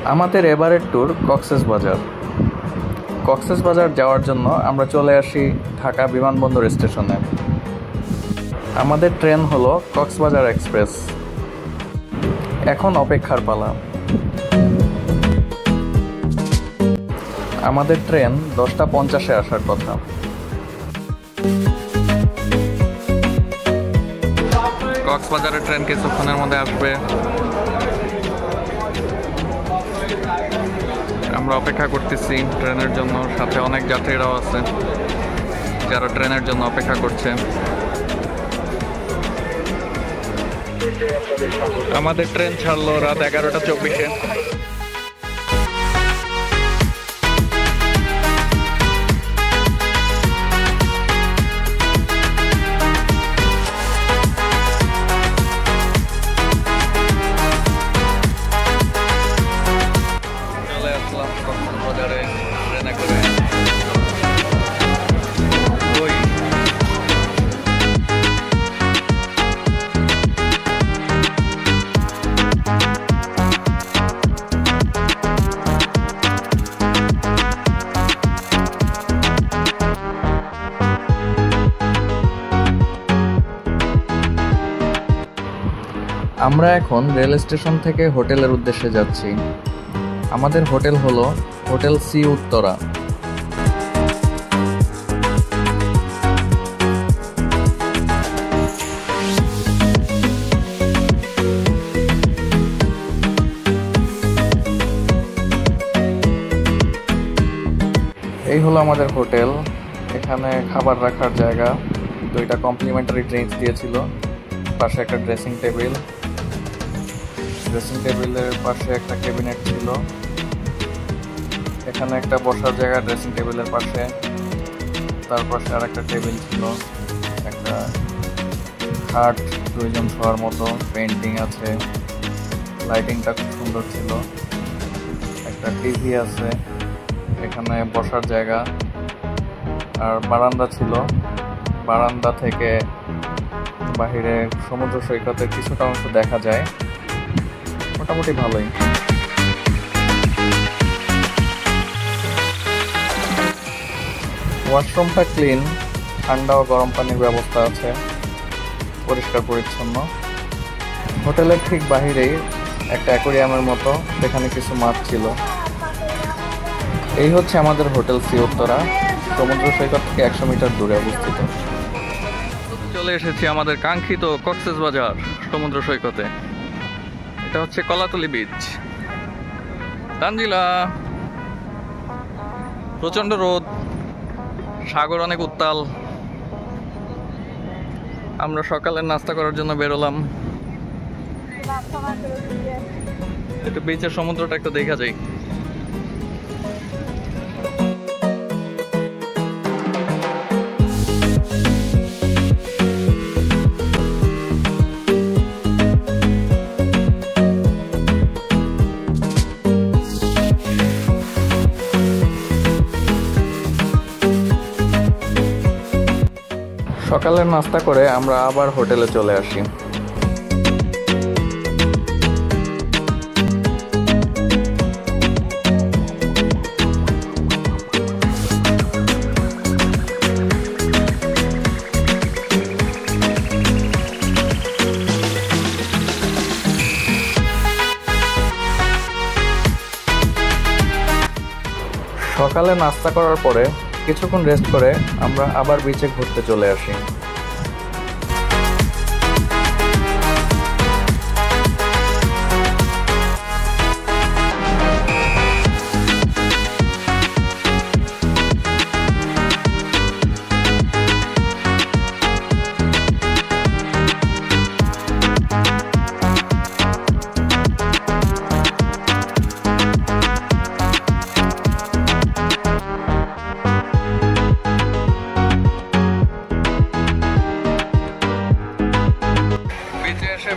আমাদের এবারের ট্যুর কক্সবাজার। কক্সবাজার যাওয়ার জন্য আমরা চলে আসি ঢাকা বিমানবন্দর স্টেশনে। আমাদের ট্রেন হলো কক্সবাজার এক্সপ্রেস। এখন অপেক্ষার পালা। আমাদের ট্রেন 10:50-এ আসার কথা। কক্সবাজারের ট্রেন কিছুক্ষণের মধ্যে আসবে। আমরা অপেক্ষা করতেছি ট্রেনের জন্য, সাথে অনেক যাত্রীরাও আছে যারা ট্রেনের জন্য অপেক্ষা করছে। আমাদের ট্রেন ছাড়লো রাত 11:24-এ। আমরা এখন রেল স্টেশন থেকে হোটেলের উদ্দেশ্যে যাচ্ছি। আমাদের হোটেল হলো হোটেল সি উত্তরা। এই হলো আমাদের হোটেল। এখানে খাবার রাখার জায়গা, 2টা কমপ্লিমেন্টারি ড্রিঙ্কস দিয়েছিল, পাশে একটা ড্রেসিং টেবিলের পাশে একটা ক্যাবিনেট ছিল। এখানে একটা বসার জায়গা ড্রেসিং টেবিলের পাশে, তার পাশে আর একটা টেবিল ছিল, একটা খাট 2জন শোয়ার মতো, পেন্টিং আছে, লাইটিংটা খুব সুন্দর ছিল, একটা টিভি আছে, এখানে বসার জায়গা আর বারান্দা ছিল। বারান্দা থেকে বাহিরে সমুদ্র সৈকতের কিছুটা অংশ দেখা যায়, মোটামুটি ভালোই। ওয়াশরুমটা ক্লিন, ঠান্ডা ও গরম পানির ব্যবস্থা আছে, পরিষ্কার পরিচ্ছন্ন। হোটেলের ঠিক বাহিরেই একটা অ্যাকোয়ারিয়ামের মতো, সেখানে কিছু মাছ ছিল। এই হচ্ছে আমাদের হোটেল সি উত্তরা, সমুদ্র সৈকত থেকে 100 মিটার দূরে অবস্থিত। চলে এসেছি আমাদের কাঙ্ক্ষিত কক্সবাজার সমুদ্র সৈকতে। এটা হচ্ছে কলাতলি বিচ। তানজিলা, প্রচন্ড রোদ, সাগর অনেক উত্তাল। আমরা সকালের নাস্তা করার জন্য বেরোলাম। একটু বিচের সমুদ্রটা একটু দেখা যায়। সকালের নাস্তা করে আমরা আবার হোটেলে চলে আসি। সকালে নাস্তা করার পরে কিছুক্ষণ রেস্ট করে আমরা আবার বিচে ঘুরতে চলে আসি।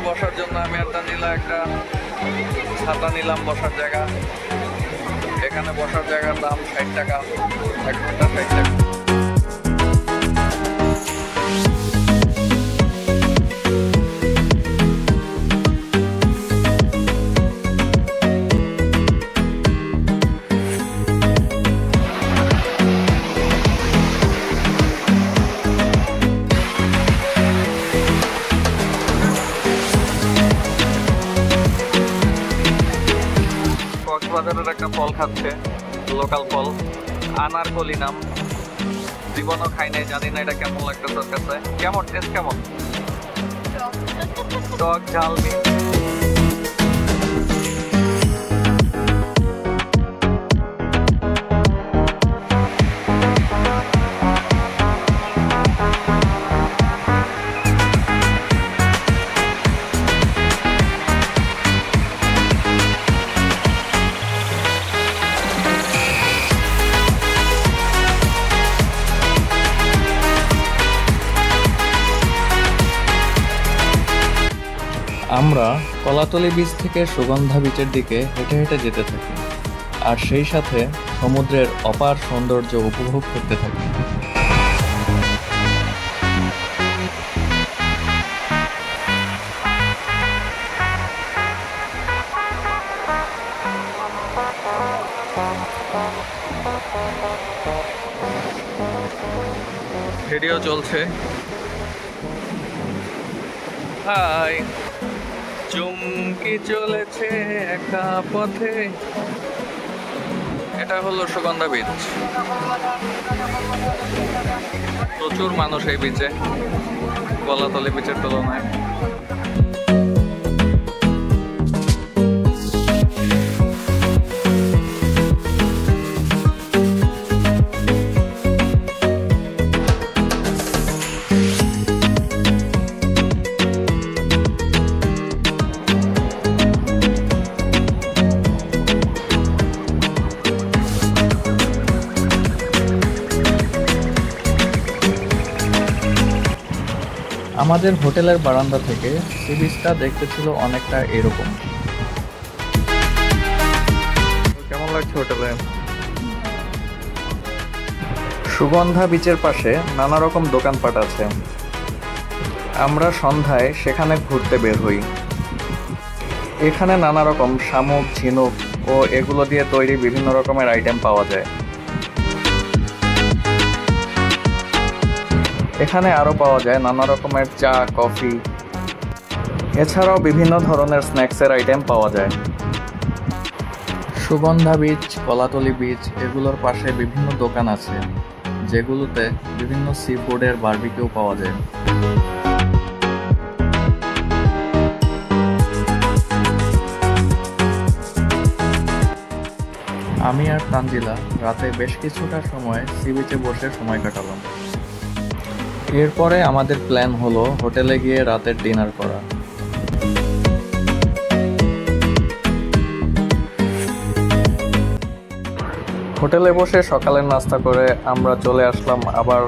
বসার জন্য আমি আর তানজিলা একটা ছাতা নিলাম বসার জায়গা। এখানে বসার জায়গার দাম 60 টাকা, 1 ঘন্টা 60 টাকা। বাজারের একটা ফল খাচ্ছে, লোকাল ফল, আনারকলি নাম। জীবনও খাই নাই, জানি না এটা কেমন লাগতেছে ওর কাছে। কেমন টেস্ট, কেমন? টক ঝাল আমরা কলাতলি বিচ থেকে সুগন্ধা বিচের দিকে হেঁটে হেঁটে যেতে থাকি, আর সেই সাথে সমুদ্রের অপার সৌন্দর্য উপভোগ করতে থাকি। ভিডিও চলছে। হাই, চুমকি চলেছে একা পথে। এটা হলো সুগন্ধা বিচ। প্রচুর মানুষ এই বিচে, কলাতলি বিচের তুলনায়। আমাদের হোটেলের বারান্দা থেকে সি বিচটা দেখতে ছিল অনেকটা এরকম। কেমন লাগছে হোটেলে? সুগন্ধা বিচের পাশে নানা রকম দোকানপাট আছে। আমরা সন্ধ্যায় সেখানে ঘুরতে বের হই। এখানে নানা রকম শামুক, ঝিনুক ও এগুলো দিয়ে তৈরি বিভিন্ন রকমের আইটেম পাওয়া যায়। এখানে আরও পাওয়া যায় নানা রকমের চা, কফি, এছাড়াও বিভিন্ন ধরনের স্ন্যাক্সের আইটেম পাওয়া যায়। সুগন্ধা বিচ, কলাতলি বিচ এগুলোর পাশে বিভিন্ন দোকান আছে, যেগুলোতে বিভিন্ন সি ফুডের বারবিকিউ পাওয়া যায়। আমি আর তানজিলা রাতে বেশ কিছুটা সময় সি বিচে বসে সময় কাটালাম। এরপরে আমাদের প্ল্যান হলো হোটেলে গিয়ে রাতের ডিনার করা। হোটেলে বসে সকালের নাস্তা করে আমরা চলে আসলাম আবার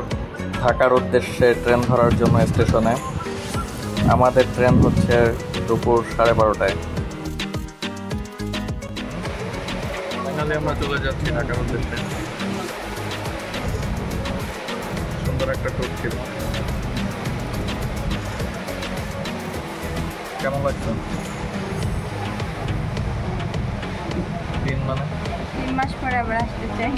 ঢাকার উদ্দেশ্যে ট্রেন ধরার জন্য স্টেশনে। আমাদের ট্রেন হচ্ছে দুপুর 12:30টায়। ফাইনালি আমরা চলে যাচ্ছি ঢাকার উদ্দেশ্যে। সুন্দর একটা ট্যুর ছিল। কেমন লাগছে? 3 মাস পরে আবার আসতে চাই।